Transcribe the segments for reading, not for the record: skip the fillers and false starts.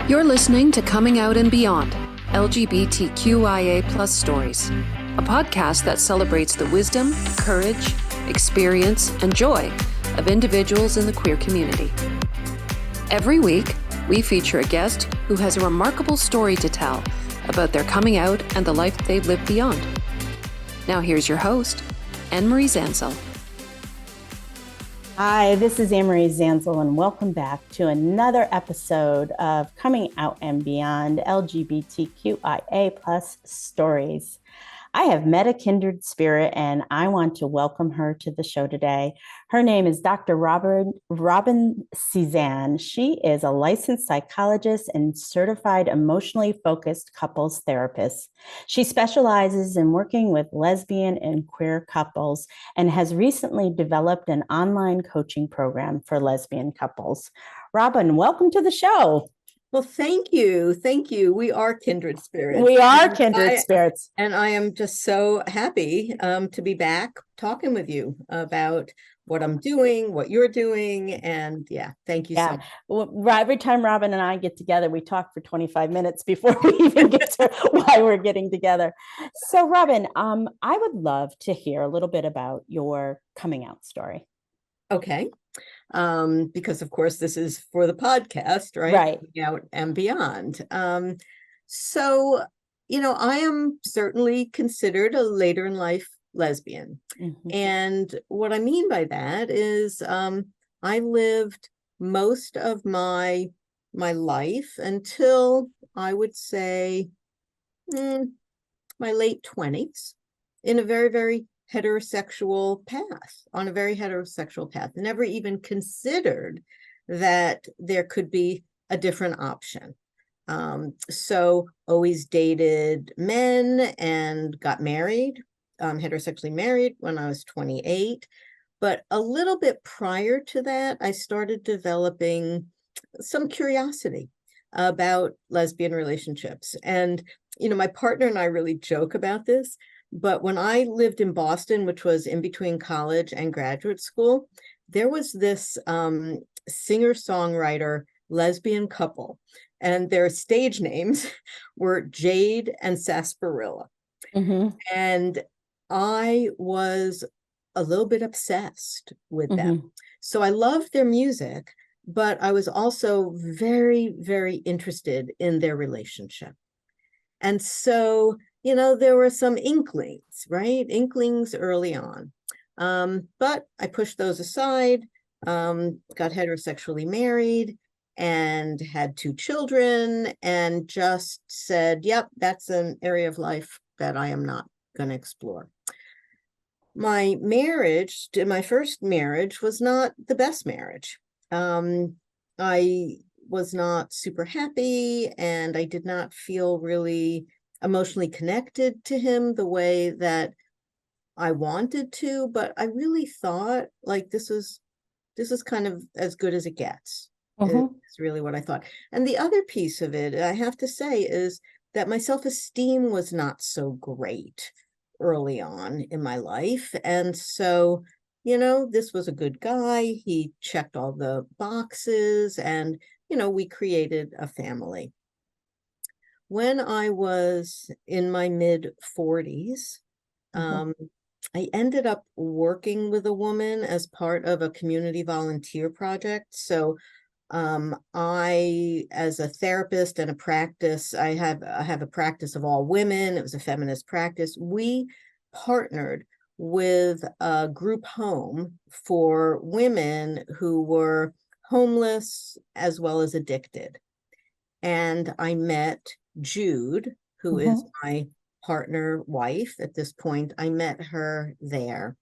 You're listening to Coming Out and Beyond, LGBTQIA Stories, a podcast that celebrates the wisdom, courage, experience, and joy of individuals in the queer community. Every week, we feature a guest who has a remarkable story to tell about their coming out and the life they've lived beyond. Now here's your host, Anne-Marie Zansel. Hi, this is Anne-Marie Zansel, and welcome back to another episode of Coming Out and Beyond LGBTQIA Stories. I have met a kindred spirit, and I want to welcome her to the show today. Her name is Dr. Robin Sesan. She is a licensed psychologist and certified emotionally focused couples therapist. She specializes in working with lesbian and queer couples and has recently developed an online coaching program for lesbian couples. Robin, welcome to the show. Well, thank you. Thank you. We are kindred spirits. We are kindred spirits. And I am just so happy to be back talking with you about what I'm doing, what you're doing. And thank you so much. Well, every time Robin and I get together, we talk for 25 minutes before we even get to why we're getting together. So Robin, I would love to hear a little bit about your coming out story. Okay. Because of course this is for the podcast, right? Right. Coming Out and Beyond. So, I am certainly considered a later in life lesbian. Mm-hmm. And what I mean by that is I lived most of my life until I would say my late 20s in a very, very heterosexual path, on a very heterosexual path. Never even considered that there could be a different option. So always dated men and got married, heterosexually married when I was 28. But a little bit prior to that, I started developing some curiosity about lesbian relationships. And, my partner and I really joke about this. But when I lived in Boston, which was in between college and graduate school, there was this singer-songwriter lesbian couple, and their stage names were Jade and Sarsaparilla. Mm-hmm. And I was a little bit obsessed with them. So I loved their music, but I was also very, very interested in their relationship. And so there were some inklings, right? Inklings early on. But I pushed those aside, got heterosexually married and had 2 children and just said, yep, that's an area of life that I am not going to explore. My first marriage was not the best marriage. I was not super happy, and I did not feel really emotionally connected to him the way that I wanted to, but I really thought like this is kind of as good as it gets. It's really what I thought. And the other piece of it, I have to say, is that my self-esteem was not so great early on in my life. And so, this was a good guy. He checked all the boxes, and, we created a family. When I was in my mid-40s, I ended up working with a woman as part of a community volunteer project. So I, as a therapist and a practice, I have a practice of all women. It was a feminist practice. We partnered with a group home for women who were homeless as well as addicted. And I met Jude, who is my partner wife at this point. I met her there.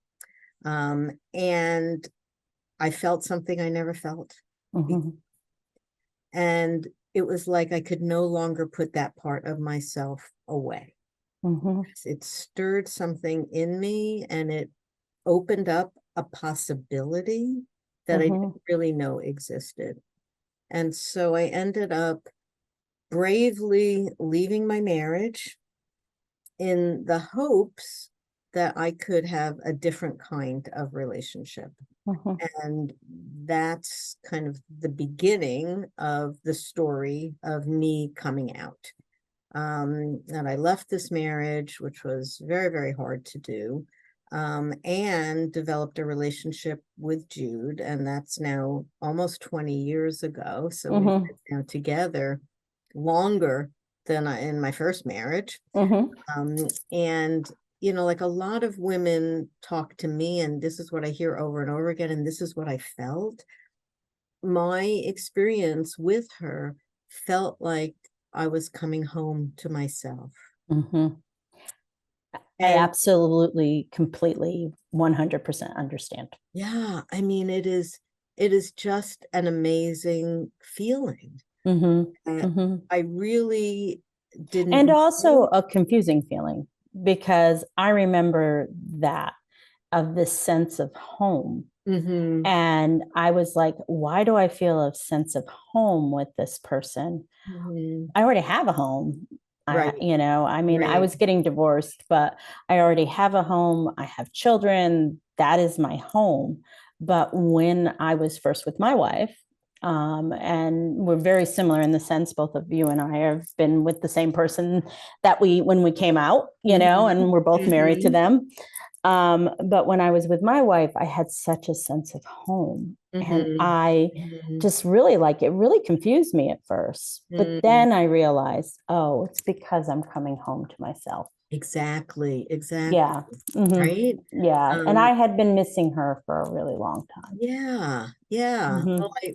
And I felt something I never felt. And it was like I could no longer put that part of myself away. It stirred something in me, and it opened up a possibility that I didn't really know existed. And so I ended up bravely leaving my marriage in the hopes that I could have a different kind of relationship. And that's kind of the beginning of the story of me coming out. And I left this marriage, which was very, very hard to do, and developed a relationship with Jude. And that's now almost 20 years ago. So we've been now together longer than in my first marriage. And you know, like a lot of women talk to me, and this is what I hear over and over again, and this is what I felt. My experience with her felt like I was coming home to myself. I absolutely, completely, 100% understand. Yeah, I mean, it is just an amazing feeling. I really didn't. And also a confusing feeling, because I remember that, of this sense of home. And I was like, why do I feel a sense of home with this person? I already have a home. Right. I mean, I was getting divorced, but I already have a home. I have children. That is my home. But when I was first with my wife, and we're very similar in the sense, both of you and I have been with the same person that when we came out, and we're both married to them. But when I was with my wife, I had such a sense of home. And I just really it really confused me at first. But then I realized, oh, it's because I'm coming home to myself. Exactly. Yeah. Right. Yeah. And I had been missing her for a really long time. Yeah.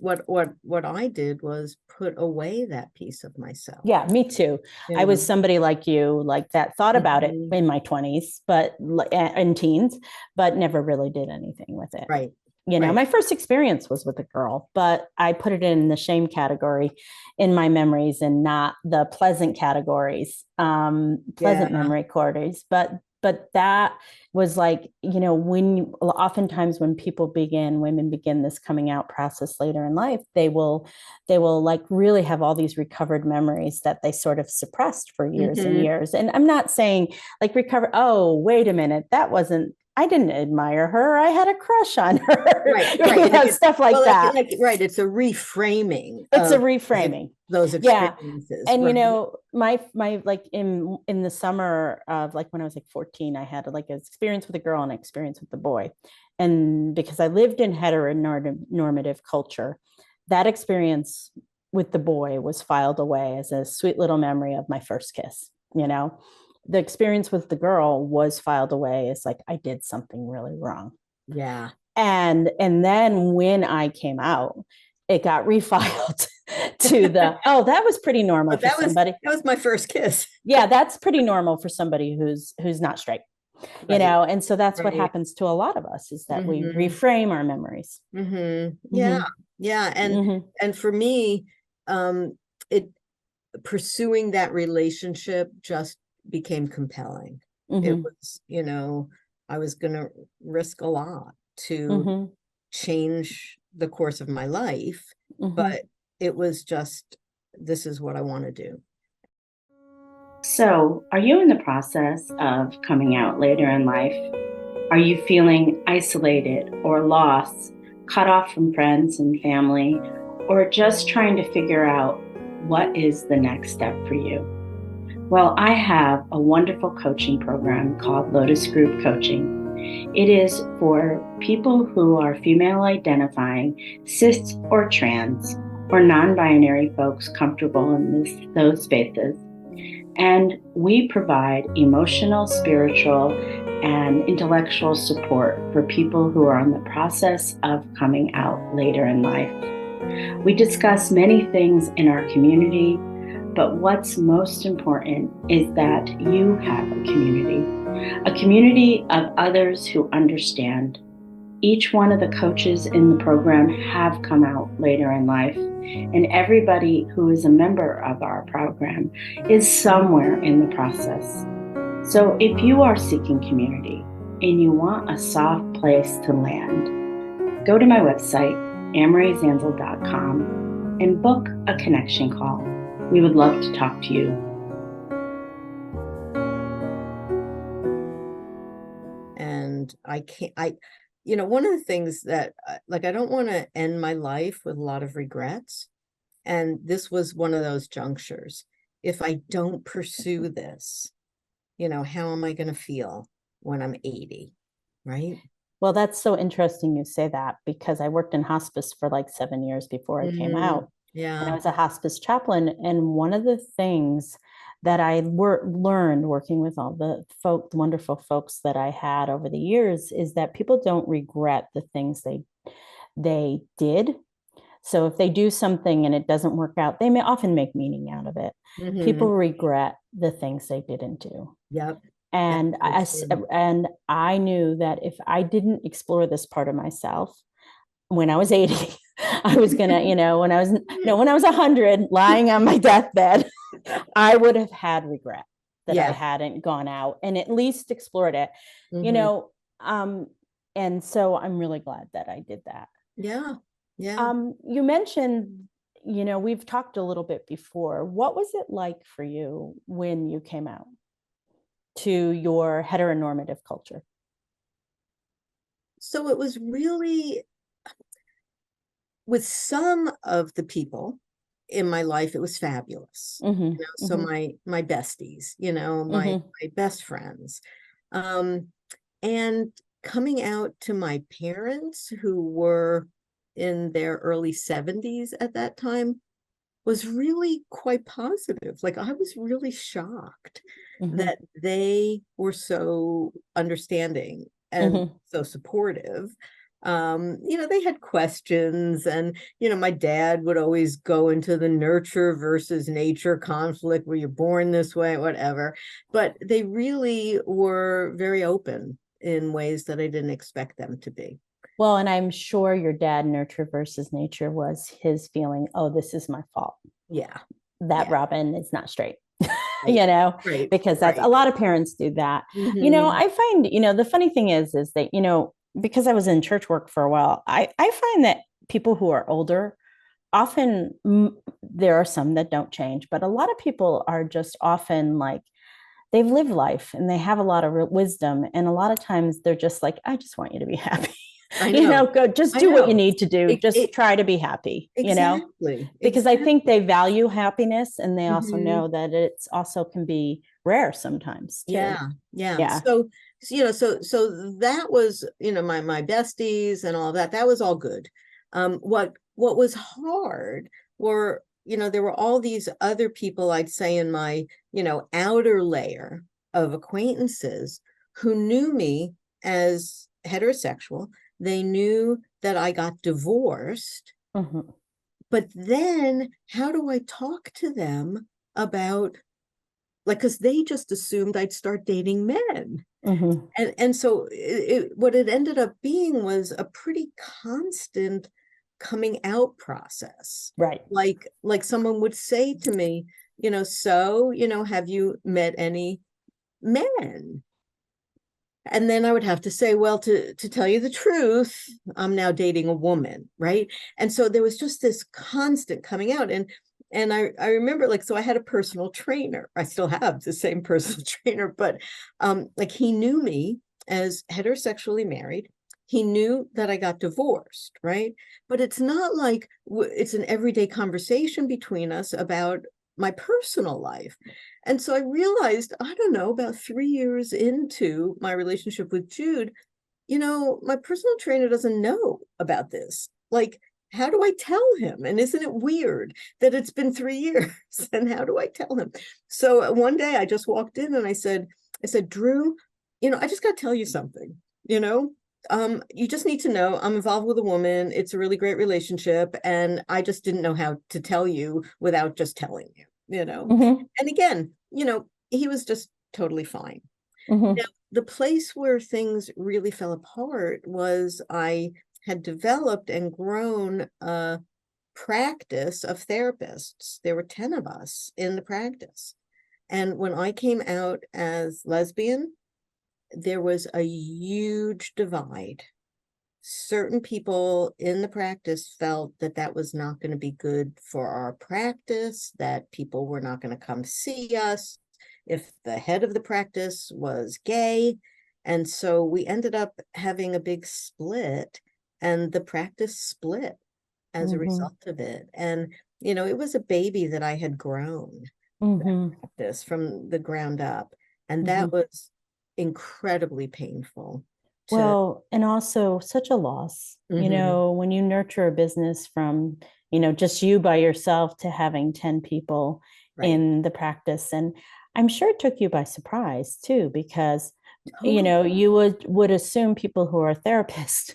Well, what I did was put away that piece of myself. Yeah, me too. I was somebody like you, like that, thought about it in my 20s, but in teens, but never really did anything with it. Right. My first experience was with a girl, but I put it in the shame category in my memories and not the pleasant categories, pleasant memory categories. But that was oftentimes when women begin this coming out process later in life, they will really have all these recovered memories that they sort of suppressed for years and years. And I'm not saying recover. Oh, wait a minute. I didn't admire her. I had a crush on her. Right. Stuff like that. Right. It's a reframing. It's a reframing. Those experiences. And my in the summer of when I was 14, I had an experience with a girl and an experience with the boy. And because I lived in heteronormative culture, that experience with the boy was filed away as a sweet little memory of my first kiss. The experience with the girl was filed away as I did something really wrong. Yeah. And then when I came out, it got refiled to that was pretty normal for somebody. That was my first kiss. Yeah, that's pretty normal for somebody who's not straight. And so that's what happens to a lot of us, is that we reframe our memories. Yeah. And for me, pursuing that relationship just became compelling. It was, I was going to risk a lot to change the course of my life, but it was just, this is what I want to do. So, are you in the process of coming out later in life? Are you feeling isolated or lost, cut off from friends and family, or just trying to figure out what is the next step for you? Well, I have a wonderful coaching program called Lotus Group Coaching. It is for people who are female identifying, cis or trans, or non-binary folks comfortable in those spaces. And we provide emotional, spiritual, and intellectual support for people who are in the process of coming out later in life. We discuss many things in our community, but what's most important is that you have a community of others who understand. Each one of the coaches in the program have come out later in life, and everybody who is a member of our program is somewhere in the process. So if you are seeking community and you want a soft place to land, go to my website, amoryzanzel.com, and book a connection call. We would love to talk to you. and one of the things that like, I don't want to end my life with a lot of regrets. And this was one of those junctures. If I don't pursue this, how am I going to feel when I'm 80? Right. Well, that's so interesting you say that, because I worked in hospice for like 7 years before I came out. And I Yeah. was a hospice chaplain. And one of the things that I learned working with all the wonderful folks that I had over the years, is that people don't regret the things they did. So if they do something and it doesn't work out, they may often make meaning out of it. People regret the things they didn't do. Yep. And Absolutely. I knew that if I didn't explore this part of myself when I was 80, I was gonna, when I was 100, lying on my deathbed, I would have had regret that I Yeah. hadn't gone out and at least explored it. And so I'm really glad that I did that. Yeah. Yeah. You mentioned, we've talked a little bit before. What was it like for you when you came out to your heteronormative culture? So it was really, with some of the people in my life, it was fabulous. So my besties, my best friends. And coming out to my parents, who were in their early 70s at that time, was really quite positive. Like, I was really shocked that they were so understanding and so supportive. They had questions, and my dad would always go into the nurture versus nature conflict, were you born this way, whatever, but they really were very open in ways that I didn't expect them to be. Well, and I'm sure your dad, nurture versus nature, was his feeling, oh, this is my fault. Yeah. That Yeah. Robin is not straight. Right. Because that's a lot of parents do that. I find, the funny thing is that, because I was in church work for a while, I find that people who are older, often there are some that don't change, but a lot of people are just often like, they've lived life and they have a lot of wisdom. And a lot of times they're just like, I just want you to be happy. I know. Go just do what you need to do. Just try to be happy, exactly. Because I think they value happiness, and they also Mhm. know that it's also can be rare sometimes too. Yeah. So that was, my besties and all that. That was all good. What was hard were, there were all these other people, I'd say, in my, outer layer of acquaintances, who knew me as heterosexual. They knew that I got divorced. But then how do I talk to them about, like, because they just assumed I'd start dating men. And so what it ended up being was a pretty constant coming out process. Right. Like someone would say to me, have you met any men? And then I would have to say, well, to tell you the truth, I'm now dating a woman, right? And so there was just this constant coming out. And I remember, like, so I had a personal trainer. I still have the same personal trainer, but like, he knew me as heterosexually married. He knew that I got divorced, right? But it's not like it's an everyday conversation between us about my personal life. And so I realized, I don't know, about 3 years into my relationship with Jude, my personal trainer doesn't know about this. Like, how do I tell him? And isn't it weird that it's been 3 years? And how do I tell him? So one day I just walked in and I said, Drew, I just got to tell you something, you just need to know I'm involved with a woman. It's a really great relationship. And I just didn't know how to tell you without just telling you. And again, he was just totally fine. Now, the place where things really fell apart was I had developed and grown a practice of therapists. There were 10 of us in the practice. And when I came out as lesbian, there was a huge divide. Certain people in the practice felt that that was not going to be good for our practice, that people were not going to come see us if the head of the practice was gay. And so we ended up having a big split, and the practice split as a result of it. And, it was a baby that I had grown this from the ground up. And that was incredibly painful. Well, and also such a loss, when you nurture a business from, just you by yourself to having 10 people in the practice. And I'm sure it took you by surprise too, because, you would assume people who are therapists,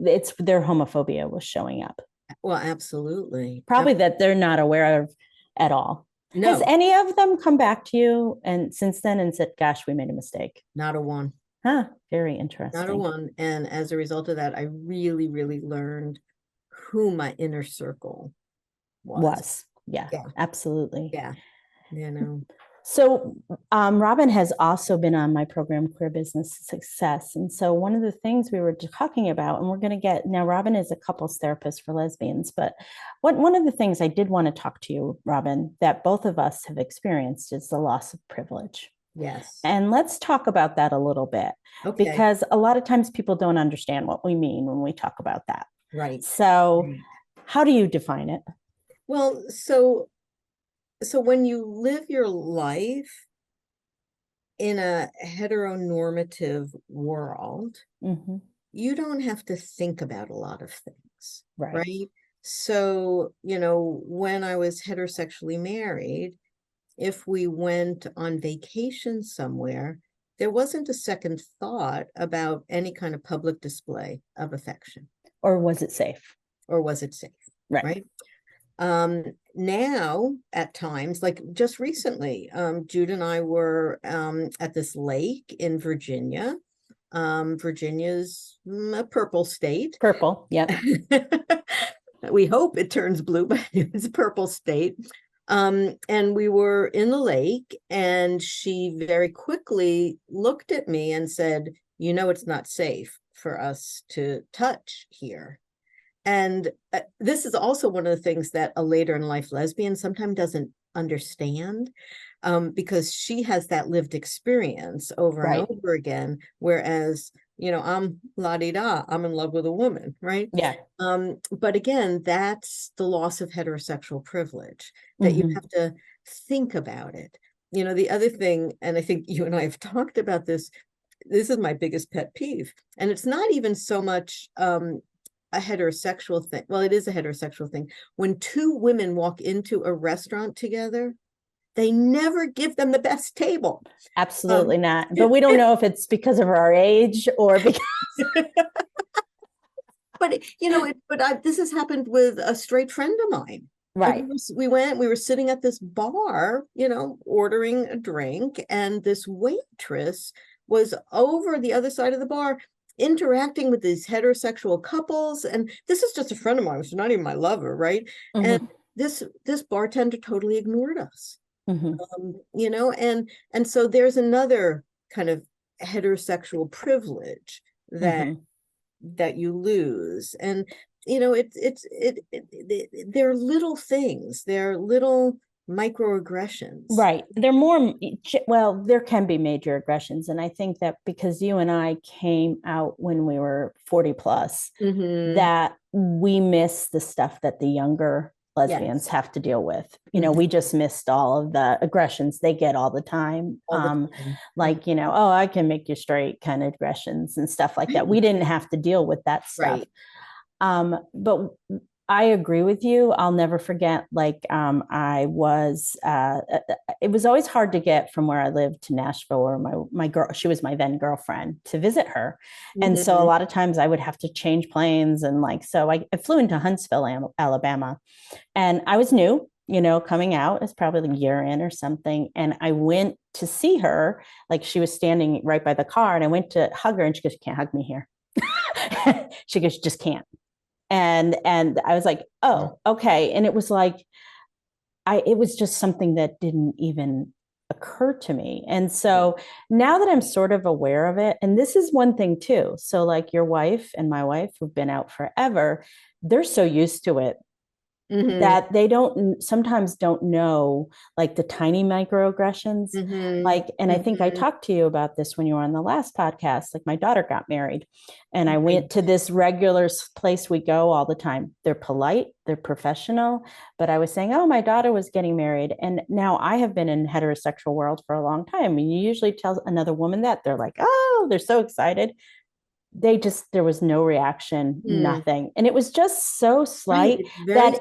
it's their homophobia was showing up. Well, absolutely. Probably that they're not aware of at all. No. Has any of them come back to you and since then and said, gosh, we made a mistake? Not a one. Huh, very interesting. Not a one. And as a result of that, I really, really learned who my inner circle was. Yeah, absolutely. Yeah. So Robin has also been on my program, Queer Business Success. And so one of the things we were talking about, and we're going to get, now Robin is a couples therapist for lesbians, but one of the things I did want to talk to you, Robin, that both of us have experienced is the loss of privilege. Yes. And let's talk about that a little bit, because a lot of times people don't understand what we mean when we talk about that. Right. So how do you define it? Well, so when you live your life in a heteronormative world, you don't have to think about a lot of things, right? So, when I was heterosexually married, if we went on vacation somewhere, there wasn't a second thought about any kind of public display of affection. Or was it safe? Right? Now, at times, like just recently, Jude and I were at this lake in Virginia. Virginia's a purple state. Purple, yeah. We hope it turns blue, but it's a purple state. And we were in the lake, and she very quickly looked at me and said, it's not safe for us to touch here. And this is also one of the things that a later in life lesbian sometimes doesn't understand, because she has that lived experience over and over again. Whereas, I'm la-di-da, I'm in love with a woman, right? Yeah. But again, that's the loss of heterosexual privilege, that you have to think about it. The other thing, and I think you and I have talked about this is my biggest pet peeve. And it's not even so much a heterosexual thing. Well, it is a heterosexual thing. When two women walk into a restaurant together, they never give them the best table. Absolutely not. But we don't know if it's because of our age or because. But this has happened with a straight friend of mine. Right. We were sitting at this bar, ordering a drink, and this waitress was over the other side of the bar interacting with these heterosexual couples. And this is just a friend of mine, so not even my lover, right? And this bartender totally ignored us. And so there's another kind of heterosexual privilege that you lose. And they're little things, they're little microaggressions. Right. They're more, well, there can be major aggressions. And I think that because you and I came out when we were 40 plus, that we miss the stuff that the younger lesbians have to deal with. We just missed all of the aggressions they get all the time. Like, oh, I can make you straight kind of aggressions and stuff like that. We didn't have to deal with that stuff. But I agree with you. I'll never forget, like, I was, it was always hard to get from where I lived to Nashville, where my girl, she was my then girlfriend, to visit her. And so a lot of times I would have to change planes. And so I flew into Huntsville, Alabama, and I was new, coming out. It's probably a year in or something. And I went to see her, like she was standing right by the car, and I went to hug her, and she goes, "You can't hug me here." She goes, "You just can't." And I was like, oh, okay. And it was like, it was just something that didn't even occur to me. And so now that I'm sort of aware of it, and this is one thing too. So like your wife and my wife, who've been out forever, they're so used to it that they sometimes don't know, like the tiny microaggressions. Like, and I think I talked to you about this when you were on the last podcast. Like, my daughter got married and I went to this regular place we go all the time. They're polite, they're professional, but I was saying, oh, my daughter was getting married. And now I have been in heterosexual world for a long time. And you usually tell another woman that, they're like, oh, they're so excited. There was no reaction, nothing. And it was just so slight that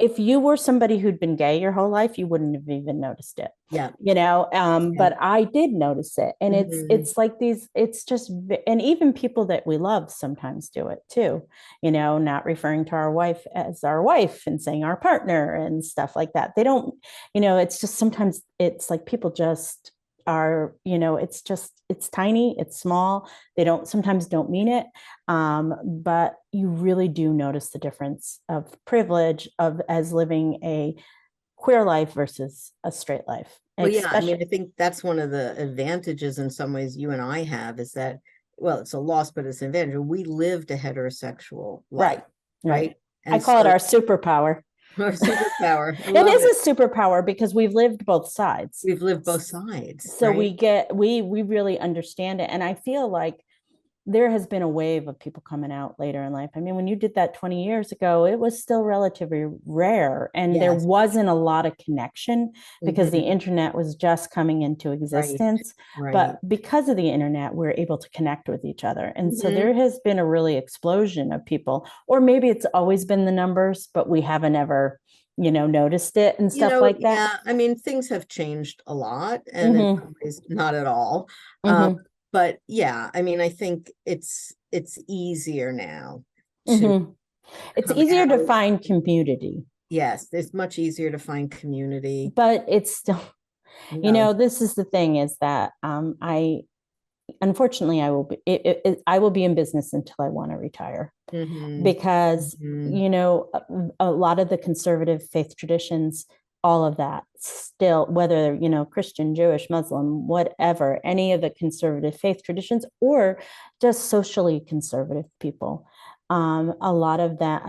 if you were somebody who'd been gay your whole life, you wouldn't have even noticed it. Yeah. But I did notice it. And it's like it's just, and even people that we love sometimes do it too, not referring to our wife as our wife and saying our partner and stuff like that. They don't, it's just, sometimes it's like people just are, it's tiny, it's small. They sometimes don't mean it. But you really do notice the difference of privilege as living a queer life versus a straight life. Well, yeah, I mean, I think that's one of the advantages in some ways you and I have, is that, well, it's a loss, but it's an advantage. We lived a heterosexual life, right? And I call it our superpower. Our superpower. It is a superpower because we've lived both sides. We've lived both sides. So we really understand it. And I feel like there has been a wave of people coming out later in life. I mean, when you did that 20 years ago, it was still relatively rare. And there wasn't a lot of connection because the internet was just coming into existence. But because of the internet, we're able to connect with each other. And so there has been a really explosion of people, or maybe it's always been the numbers, but we haven't ever, noticed it and stuff like that. Yeah, I mean, things have changed a lot, and in some ways not at all. But yeah, I mean, I think it's easier now. It's easier to find community. Yes, it's much easier to find community. But it's still, this is the thing, is that unfortunately, I will be in business until I want to retire, because a lot of the conservative faith traditions, all of that still, whether Christian, Jewish, Muslim, whatever, any of the conservative faith traditions, or just socially conservative people, a lot of that,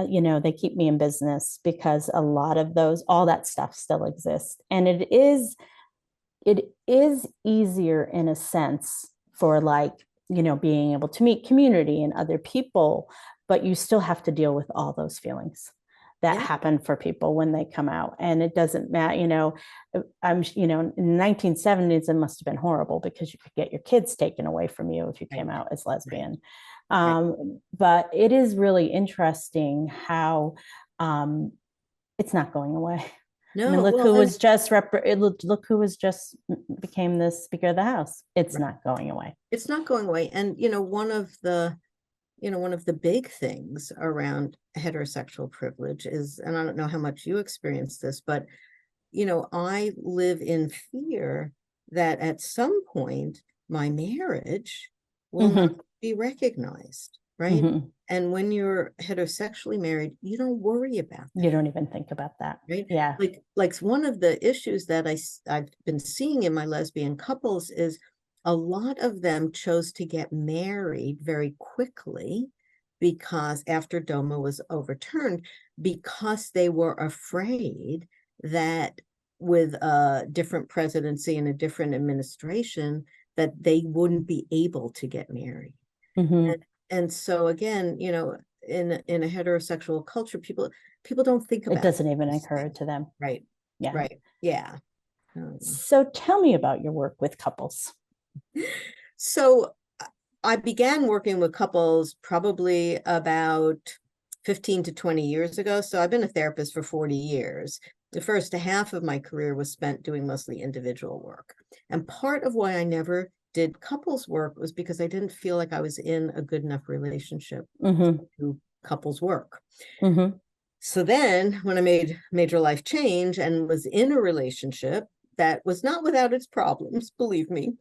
they keep me in business because a lot of all that stuff still exists, and it is easier in a sense for being able to meet community and other people, but you still have to deal with all those feelings that happen for people when they come out. And it doesn't matter, in the 1970s, it must have been horrible because you could get your kids taken away from you if you came out as lesbian. But it is really interesting how it's not going away. No, I mean, look who was just became the Speaker of the House. It's not going away. It's not going away. And one of the big things around heterosexual privilege is, and I don't know how much you experience this, but I live in fear that at some point my marriage will not be recognized, right? And when you're heterosexually married, you don't worry about that. You don't even think about that. Right? Yeah. Like one of the issues that I've been seeing in my lesbian couples is a lot of them chose to get married very quickly because after DOMA was overturned, because they were afraid that with a different presidency and a different administration, that they wouldn't be able to get married. And so again, in a heterosexual culture, people don't think about it. Doesn't even occur to them. Right. Yeah. Right. Yeah. So tell me about your work with couples. So I began working with couples probably about 15 to 20 years ago. So I've been a therapist for 40 years. The first half of my career was spent doing mostly individual work. And part of why I never did couples work was because I didn't feel like I was in a good enough relationship to do couples work. So then when I made major life change and was in a relationship that was not without its problems, believe me,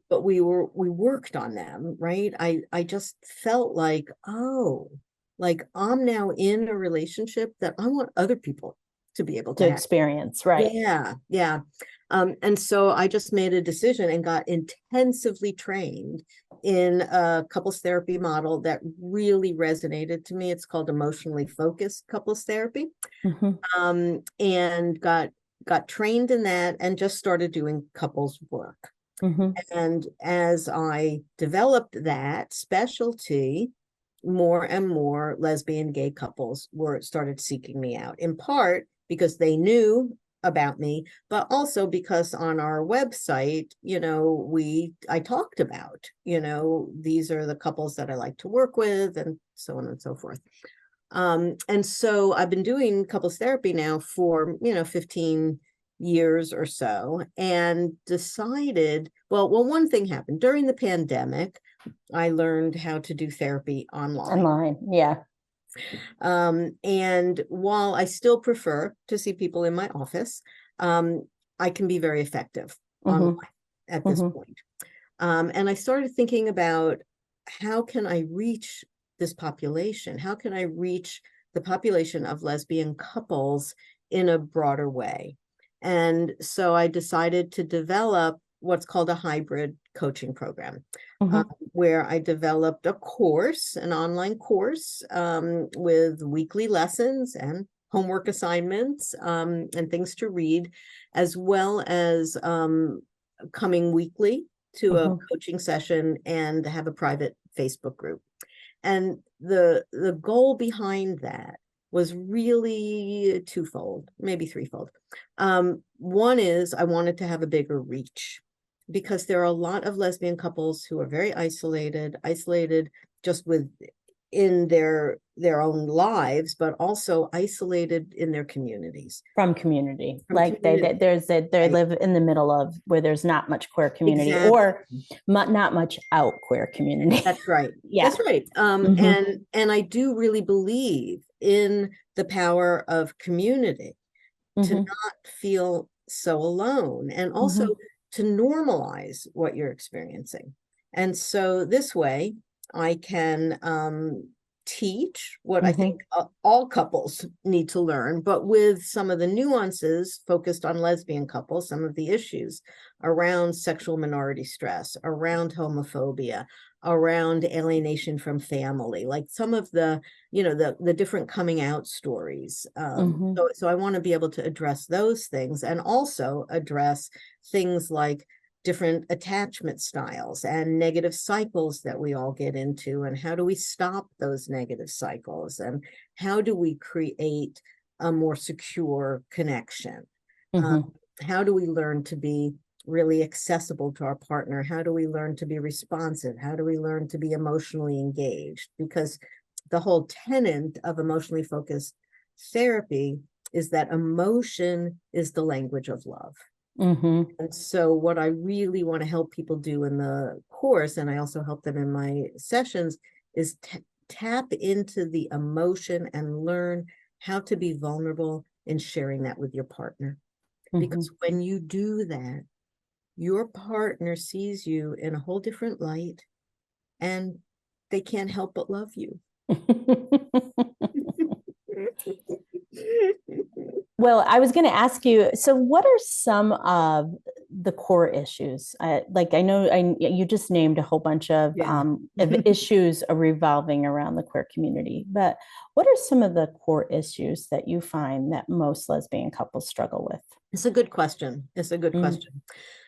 but we worked on them, right? I just felt like, I'm now in a relationship that I want other people to be able to experience, right? Yeah. And so I just made a decision and got intensively trained in a couples therapy model that really resonated to me. It's called emotionally focused couples therapy. And got trained in that and just started doing couples work. And as I developed that specialty, more and more lesbian gay couples started seeking me out, in part because they knew about me, but also because on our website, I talked about, these are the couples that I like to work with, and so on and so forth. And so I've been doing couples therapy now for, 15 years or so, and decided, well, one thing happened during the pandemic. I learned how to do therapy online. Yeah. And while I still prefer to see people in my office, I can be very effective online at this point. And I started thinking about, how can I reach this population? How can I reach the population of lesbian couples in a broader way? And so I decided to develop what's called a hybrid coaching program, where I developed a course, an online course, with weekly lessons and homework assignments, and things to read, as well as coming weekly to a coaching session and have a private Facebook group. And the goal behind that was really twofold, maybe threefold. One is I wanted to have a bigger reach, because there are a lot of lesbian couples who are very isolated just in their own lives, but also isolated in their communities. From community. They live in the middle of where there's not much queer community, or not much out queer community. That's right. Yeah. That's right. And I do really believe in the power of community to not feel so alone, and also to normalize what you're experiencing. And so this way I can teach what I think all couples need to learn, but with some of the nuances focused on lesbian couples, some of the issues around sexual minority stress, around homophobia, around alienation from family, like some of the, the different coming out stories. So I want to be able to address those things, and also address things like different attachment styles and negative cycles that we all get into, and how do we stop those negative cycles, and how do we create a more secure connection? How do we learn to be really accessible to our partner? How do we learn to be responsive? How do we learn to be emotionally engaged? Because the whole tenet of emotionally focused therapy is that emotion is the language of love. And so what I really want to help people do in the course, and I also help them in my sessions, is tap into the emotion and learn how to be vulnerable in sharing that with your partner. Because when you do that, your partner sees you in a whole different light, and they can't help but love you. Well, I was going to ask you, so what are some of the core issues? Like, I know you just named a whole bunch of issues revolving around the queer community, but what are some of the core issues that you find that most lesbian couples struggle with? It's a good question.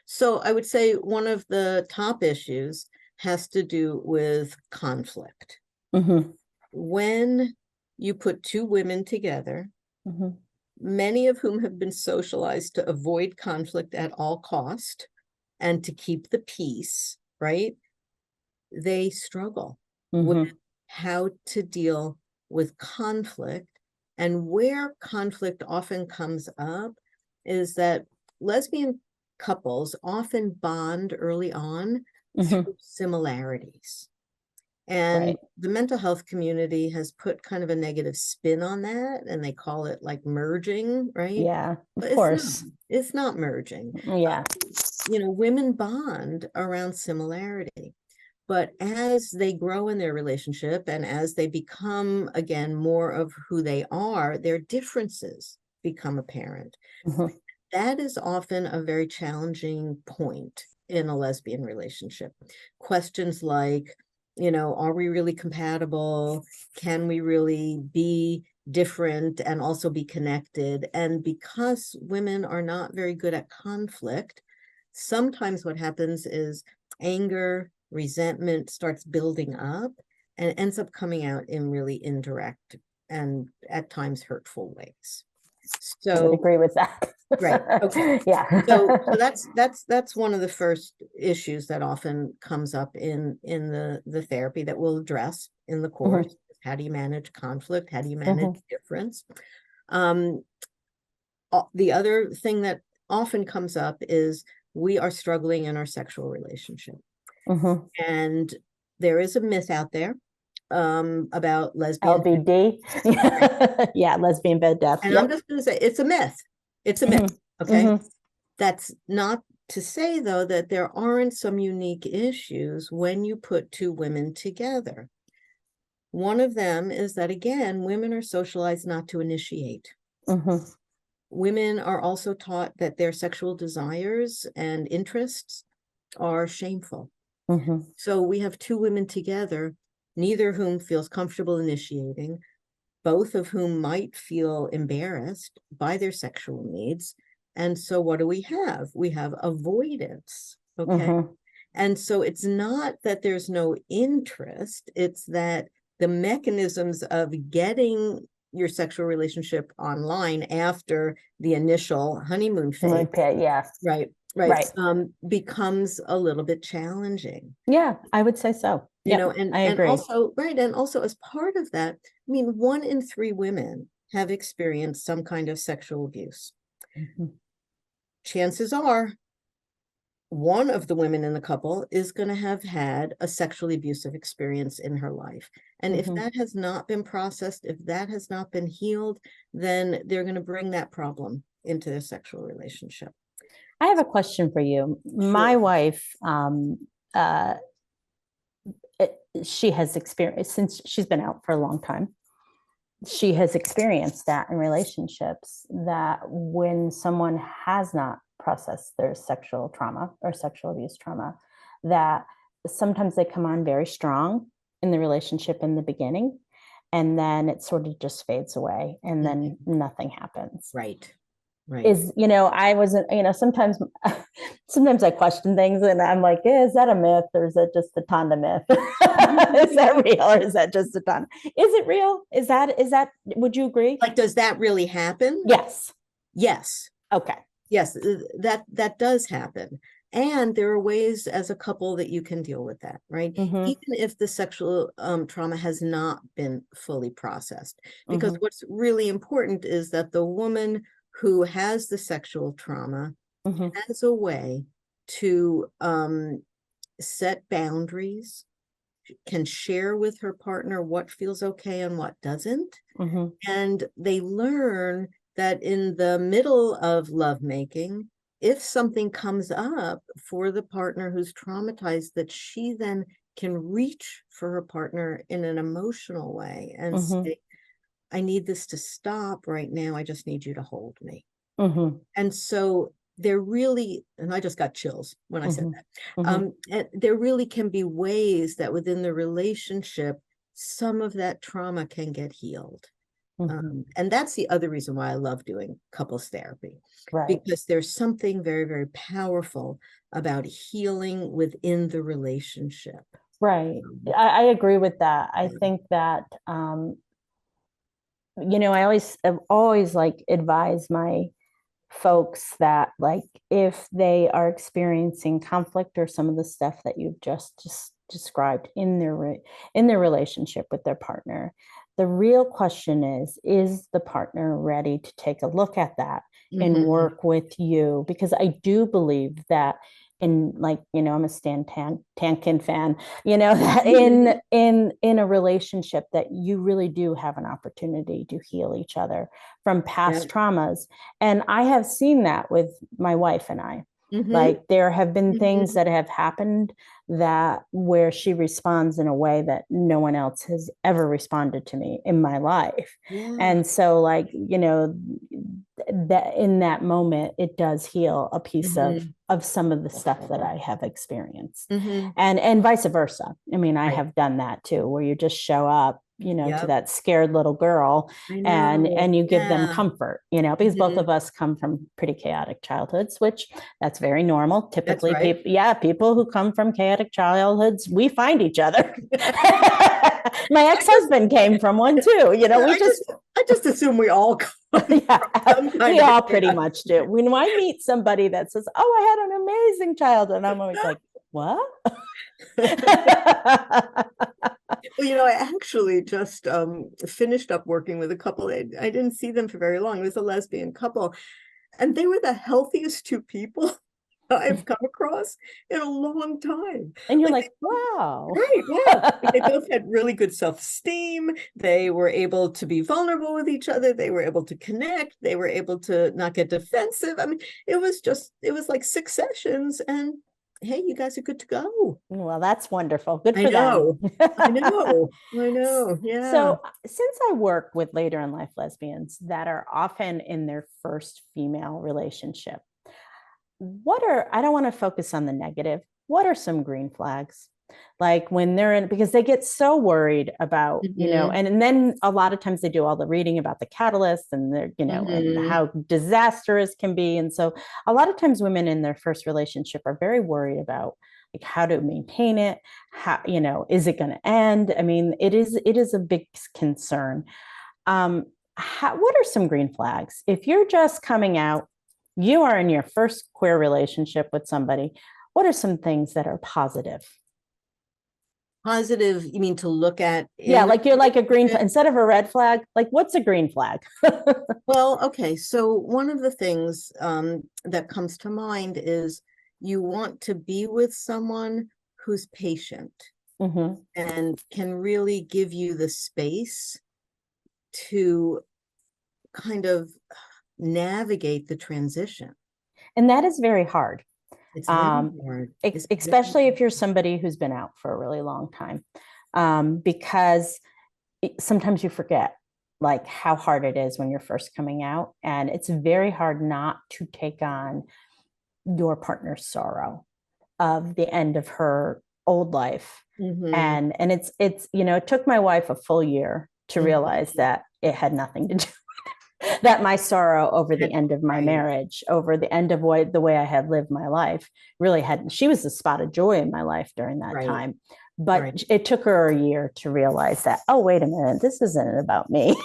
So I would say one of the top issues has to do with conflict. When you put two women together, many of whom have been socialized to avoid conflict at all cost and to keep the peace, right? They struggle with how to deal with conflict. And where conflict often comes up is that lesbian couples often bond early on through similarities. And the mental health community has put kind of a negative spin on that, and they call it like merging, right? Yeah, of course. It's not merging. Yeah. Women bond around similarity. But as they grow in their relationship, and as they become, again, more of who they are, their differences become apparent. That is often a very challenging point in a lesbian relationship. Questions like, are we really compatible? Can we really be different and also be connected? And because women are not very good at conflict, sometimes what happens is anger, resentment starts building up and it ends up coming out in really indirect and at times hurtful ways. So I would agree with that. Right. Okay. Yeah. So that's one of the first issues that often comes up in the therapy that we'll address in the course. How do you manage conflict? How do you manage difference? The other thing that often comes up is we are struggling in our sexual relationship. And there is a myth out there about lesbian LBD. Yeah, lesbian bed death. And I'm just going to say it's a myth. It's a myth. Okay. That's not to say, though, that there aren't some unique issues when you put two women together. One of them is that, again, women are socialized not to initiate. Women are also taught that their sexual desires and interests are shameful. So we have two women together, neither of whom feels comfortable initiating, both of whom might feel embarrassed by their sexual needs. And so what do we have? We have avoidance. Okay. And so it's not that there's no interest, it's that the mechanisms of getting your sexual relationship online after the initial honeymoon phase, right, becomes a little bit challenging. Yeah, I would say so. And I agree. And also as part of that, I mean, 1 in 3 women have experienced some kind of sexual abuse. Chances are one of the women in the couple is going to have had a sexually abusive experience in her life. And if that has not been processed, if that has not been healed, then they're going to bring that problem into their sexual relationship. I have a question for you. Sure. My wife, she has experienced, since she's been out for a long time, she has experienced that in relationships, that when someone has not processed their sexual trauma or sexual abuse trauma, that sometimes they come on very strong in the relationship in the beginning, and then it sort of just fades away, and then nothing happens. Right. Is, I wasn't, sometimes I question things and I'm like, is that a myth or is that just a ton of myth? Is that real or is that just a ton? Is it real? Is that, would you agree? Like, does that really happen? Yes. Okay. Yes, that does happen. And there are ways as a couple that you can deal with that, right? Even if the sexual trauma has not been fully processed. Because what's really important is that the woman who has the sexual trauma has a way to set boundaries, can share with her partner what feels okay and what doesn't. And they learn that in the middle of lovemaking, if something comes up for the partner who's traumatized, that she then can reach for her partner in an emotional way and say, I need this to stop right now. I just need you to hold me. And so there really, and I just got chills when I said that, and there really can be ways that within the relationship, some of that trauma can get healed. And that's the other reason why I love doing couples therapy, because there's something very, very powerful about healing within the relationship. Right. I agree with that. I think that, I've always like advise my folks that, like, if they are experiencing conflict or some of the stuff that you've just described in their relationship with their partner, the real question is the partner ready to take a look at that and work with you? Because I do believe that I'm a Stan Tankin fan, that in a relationship that you really do have an opportunity to heal each other from past traumas. And I have seen that with my wife and I. Like there have been things that have happened that where she responds in a way that no one else has ever responded to me in my life. Yeah. And so like, you know, that in that moment, it does heal a piece of some of the stuff that I have experienced. And vice versa. I mean, I have done that too, where you just show up, you know, to that scared little girl and you give them comfort, you know, because both of us come from pretty chaotic childhoods, which that's very normal. Typically people who come from chaotic childhoods, we find each other. My ex-husband came from one too, you know, I just assume we all we all pretty much do. When I meet somebody that says, oh, I had an amazing childhood, I'm always like, what? Well, you know, I actually just finished up working with a couple. I didn't see them for very long. It was a lesbian couple, and they were the healthiest two people I've come across in a long time. And you're like wow. Right, yeah. They both had really good self-esteem. They were able to be vulnerable with each other. They were able to connect. They were able to not get defensive. I mean, it was like 6 sessions, and hey, you guys are good to go. Well, that's wonderful. Good for them. I know. Yeah. So since I work with later in life lesbians that are often in their first female relationship, I don't want to focus on the negative. What are some green flags? Like when they're in, because they get so worried about, you know, and then a lot of times they do all the reading about the catalyst and they're, you know, and how disastrous can be. And so a lot of times women in their first relationship are very worried about like how to maintain it. How, you know, is it going to end? I mean, it is a big concern. What are some green flags? If you're just coming out, you are in your first queer relationship with somebody, what are some things that are positive? Positive, you mean to look at? Yeah, like you're like a green flag instead of a red flag. Like, what's a green flag? Well, okay. So one of the things that comes to mind is you want to be with someone who's patient and can really give you the space to kind of navigate the transition. And that is very hard. It's very hard. Especially if you're somebody who's been out for a really long time, because sometimes you forget like how hard it is when you're first coming out, and it's very hard not to take on your partner's sorrow of the end of her old life. And it's you know, it took my wife a full year to realize that it had nothing to do that my sorrow over the end of my marriage, over the end of the way I had lived my life, really had, she was a spot of joy in my life during that time. But it took her a year to realize that, oh, wait a minute, this isn't about me.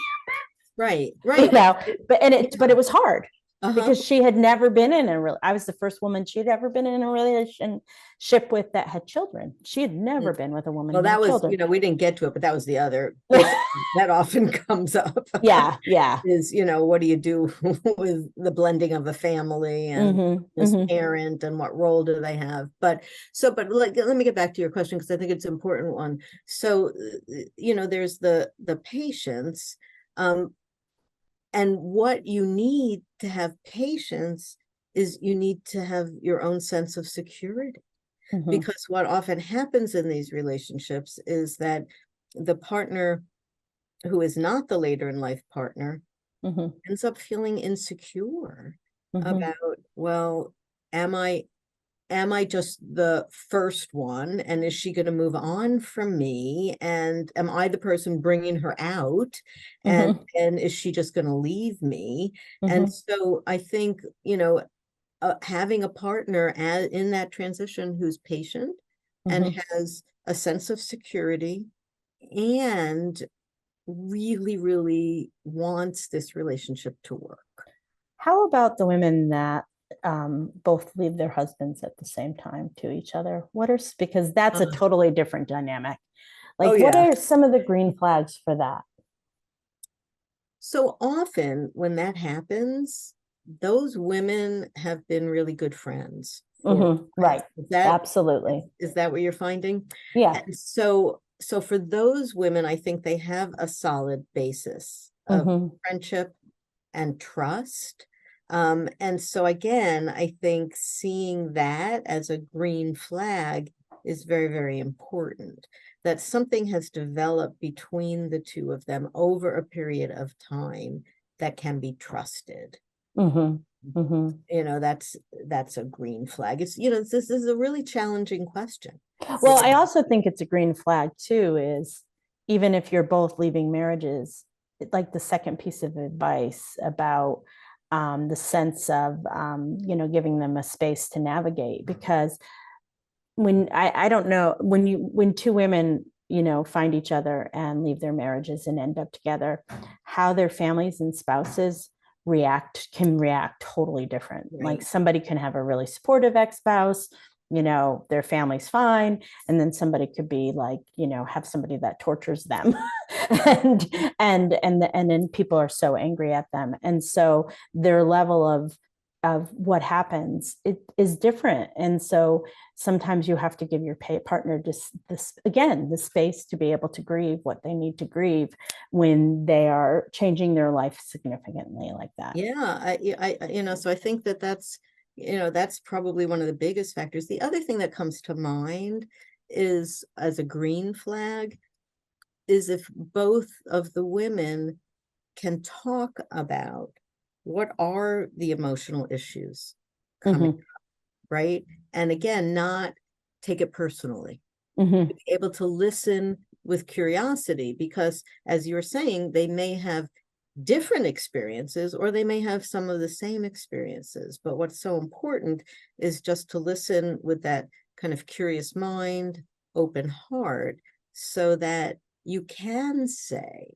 Right. You know, but it was hard. Because she had never been in I was the first woman she'd ever been in a relationship with that had children. She had never been with a woman. Well, that was, children. You know, we didn't get to it, but that was the other that often comes up. Yeah. Is, you know, what do you do with the blending of a family and this parent and what role do they have? But like, let me get back to your question because I think it's an important one. So, you know, there's the patience. And what you need to have patience is you need to have your own sense of security. Because what often happens in these relationships is that the partner who is not the later in life partner ends up feeling insecure about, well, am I just the first one? And is she going to move on from me? And am I the person bringing her out? And is she just going to leave me? And so I think, you know, having a partner in that transition who's patient and has a sense of security and really, really wants this relationship to work. How about the women that both leave their husbands at the same time to each other? Because that's a totally different dynamic. Like, what are some of the green flags for that? So often when that happens, those women have been really good friends. Right. Absolutely. Is that what you're finding? Yeah. And so for those women, I think they have a solid basis of friendship and trust. And so again, I think seeing that as a green flag is very, very important, that something has developed between the two of them over a period of time that can be trusted. That's a green flag. It's, this is a really challenging question. Well, I also think it's a green flag too, is even if you're both leaving marriages, like the second piece of advice about the sense of, giving them a space to navigate, because when I don't know, when two women, find each other and leave their marriages and end up together, how their families and spouses can react totally different. Right. Like somebody can have a really supportive ex-spouse, their family's fine, and then somebody could be like, have somebody that tortures them and then people are so angry at them, and so their level of what happens, it is different. And so sometimes you have to give your partner just the space to be able to grieve what they need to grieve when they are changing their life significantly like that. Yeah, so I think that's probably one of the biggest factors. The other thing that comes to mind is, as a green flag, is if both of the women can talk about what are the emotional issues coming up, right? And again, not take it personally, be able to listen with curiosity, because as you were saying, they may have different experiences or they may have some of the same experiences. But what's so important is just to listen with that kind of curious mind, open heart, so that you can say,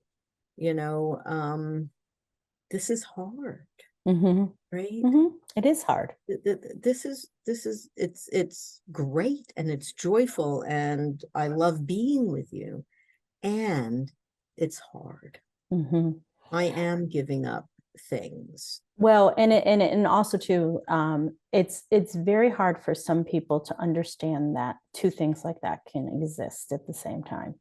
this is hard, right? It is hard. It's great and it's joyful and I love being with you, and it's hard. I am giving up things. Well, and also too, it's very hard for some people to understand that two things like that can exist at the same time.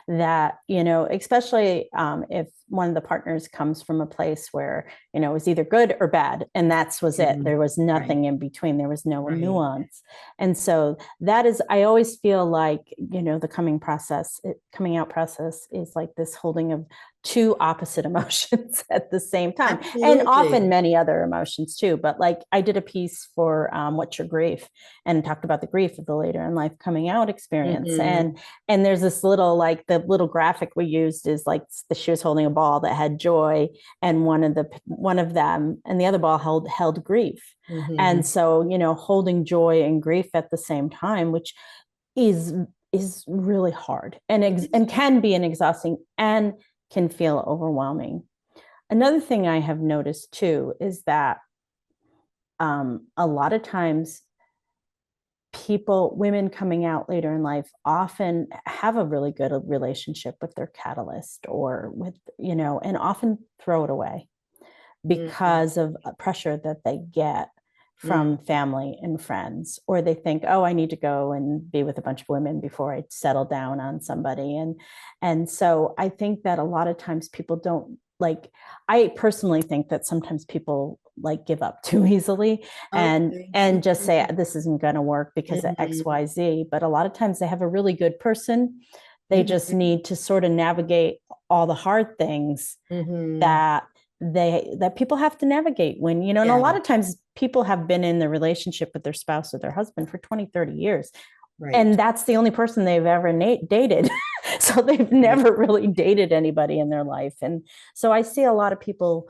That, especially if one of the partners comes from a place where, it was either good or bad, and was it. There was nothing in between. There was no nuance. And so I always feel like, the coming out process is like this holding of two opposite emotions at the same time. Absolutely. And often many other emotions too. But like I did a piece for What's Your Grief, and talked about the grief of the later in life coming out experience. And there's this little, like the little graphic we used is like she was holding a ball that had joy, and one of them, and the other ball held grief. And so, holding joy and grief at the same time, which is really hard and can be an exhausting and can feel overwhelming. Another thing I have noticed too is that a lot of times women coming out later in life often have a really good relationship with their catalyst or with, and often throw it away because of pressure that they get from family and friends, or they think, oh, I need to go and be with a bunch of women before I settle down on somebody. And so I think that a lot of times people don't, like, I personally think that sometimes people like give up too easily and just say, this isn't going to work because of XYZ. But a lot of times they have a really good person. They just need to sort of navigate all the hard things that people have to navigate when, and a lot of times people have been in the relationship with their spouse or their husband for 20, 30 years. Right. And that's the only person they've ever dated. So they've never really dated anybody in their life. And so I see a lot of people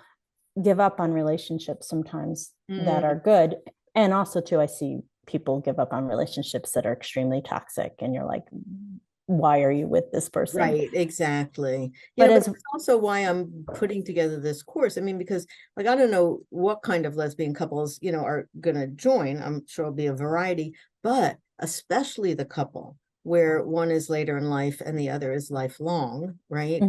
give up on relationships sometimes that are good. And also too, I see people give up on relationships that are extremely toxic. And you're like, why are you with this person? Right, exactly. But it's also why I'm putting together this course. I mean, because like, I don't know what kind of lesbian couples, are going to join. I'm sure it'll be a variety, but especially the couple where one is later in life and the other is lifelong, right?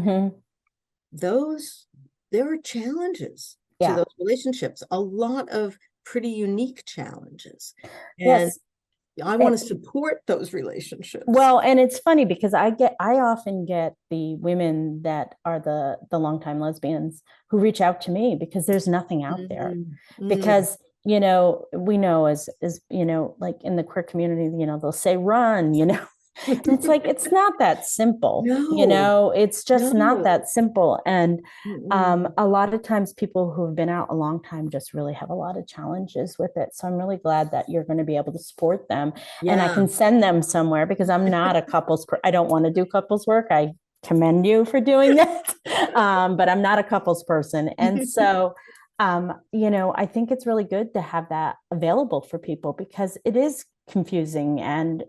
There are challenges to those relationships, a lot of pretty unique challenges. And I want to support those relationships. Well, and it's funny because I often get the women that are the longtime lesbians who reach out to me because there's nothing out there. Because, we know as like in the queer community, they'll say run, And it's like, it's not that simple, it's just not that simple. And a lot of times people who've been out a long time just really have a lot of challenges with it. So I'm really glad that you're going to be able to support them. And I can send them somewhere because I'm not a I don't want to do couples work. I commend you for doing that. But I'm not a couples person. And so, I think it's really good to have that available for people because it is confusing and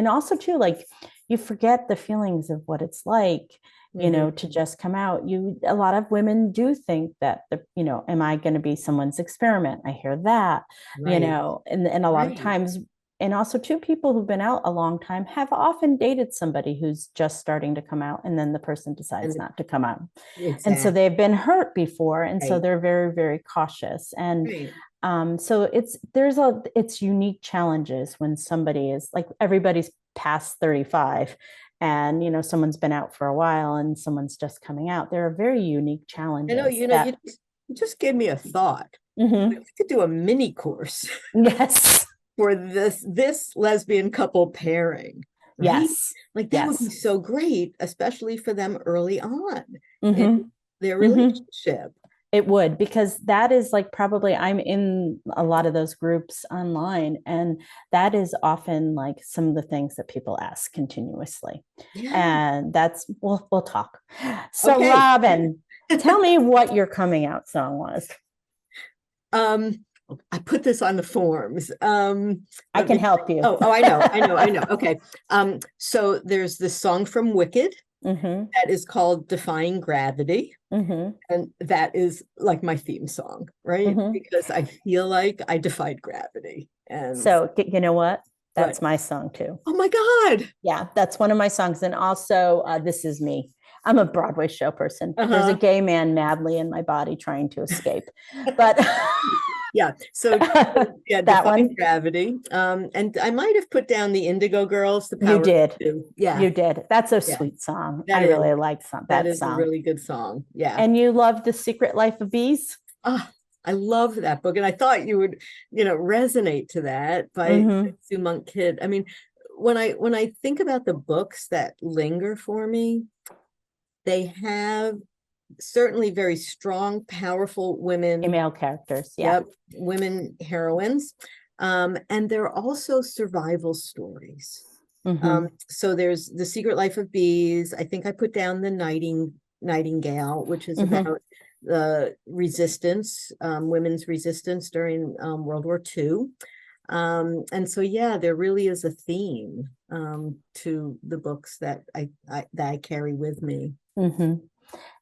also too, like, you forget the feelings of what it's like, to just come out. A lot of women do think that am I going to be someone's experiment? I hear that, and a lot of times. And also, too, people who've been out a long time have often dated somebody who's just starting to come out, and then the person decides not to come out. And so they've been hurt before, and so they're very, very cautious. And so it's unique challenges when somebody is like, everybody's past 35 and someone's been out for a while and someone's just coming out. There are very unique challenges. I know, you just gave me a thought. We could do a mini course. Yes. For this lesbian couple pairing. Right? Yes. Like that would be so great, especially for them early on in their relationship. It would, because that is like, probably I'm in a lot of those groups online, and that is often like some of the things that people ask continuously. And that's, we'll talk. So Robin, tell me what your coming out song was. I put this on the forms. I can help you. I know. Okay. So there's this song from Wicked that is called Defying Gravity. And that is like my theme song, right? Because I feel like I defied gravity. And so, you know what? That's my song too. Oh my God. Yeah, that's one of my songs. And also, This Is Me. I'm a Broadway show person. There's a gay man madly in my body trying to escape. But so that Defying Gravity. And I might have put down the Indigo Girls. You did. You did. That's a sweet song. I really like that song. That is a really good song. Yeah. And you love The Secret Life of Bees? I love that book. And I thought you would, resonate to that by Sue Monk Kidd. I mean, when I think about the books that linger for me, they have certainly very strong, powerful women. Female characters. Yeah. Women heroines. And they're also survival stories. So there's The Secret Life of Bees. I think I put down The Nightingale, which is about the resistance, women's resistance during World War II. And so, there really is a theme to the books that I carry with me.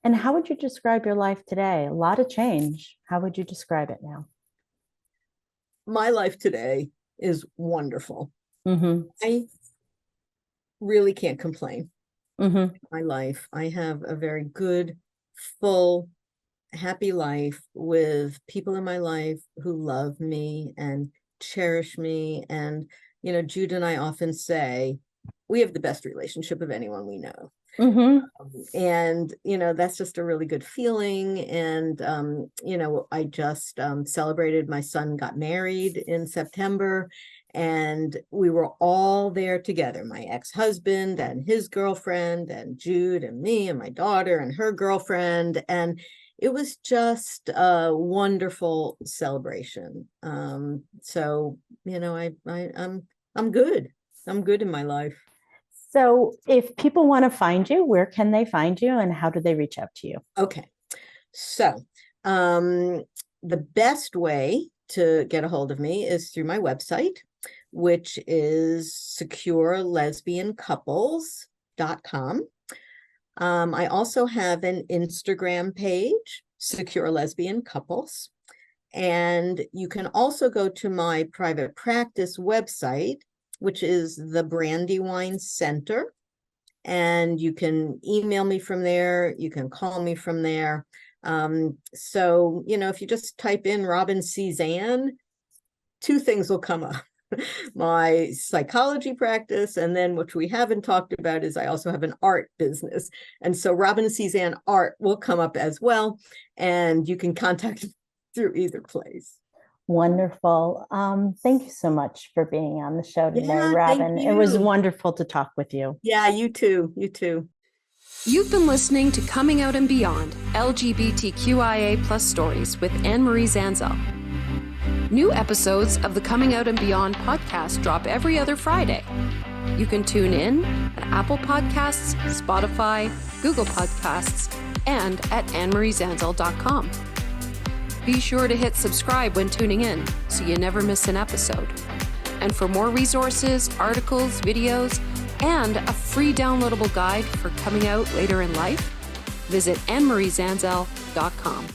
And how would you describe your life today? A lot of change. How would you describe it now? My life today is wonderful. I really can't complain. My life. I have a very good, full, happy life with people in my life who love me and cherish me. And, Jude and I often say, we have the best relationship of anyone we know. And, that's just a really good feeling. And, I just celebrated, my son got married in September, and we were all there together, my ex-husband and his girlfriend and Jude and me and my daughter and her girlfriend. And it was just a wonderful celebration. So, I'm good. I'm good in my life. So if people want to find you, where can they find you and how do they reach out to you? Okay. So the best way to get a hold of me is through my website, which is securelesbiancouples.com. I also have an Instagram page, Secure Lesbian Couples. And you can also go to my private practice website, which is the Brandywine Center. And you can email me from there. You can call me from there. So, if you just type in Robin Sesan, two things will come up. my psychology practice. And then what we haven't talked about is I also have an art business. And so Robin and Sesan Art will come up as well. And you can contact me through either place. Wonderful. Thank you so much for being on the show today, Yeah, Robin. thank It was you. wonderful to talk with you. Yeah, you too. You too. You've been listening to Coming Out and Beyond, LGBTQIA+ stories with Anne-Marie Zanzel. New episodes of the Coming Out and Beyond podcast drop every other Friday. You can tune in at Apple Podcasts, Spotify, Google Podcasts, and at annemariezanzel.com. Be sure to hit subscribe when tuning in so you never miss an episode. And for more resources, articles, videos, and a free downloadable guide for coming out later in life, visit annemariezanzel.com.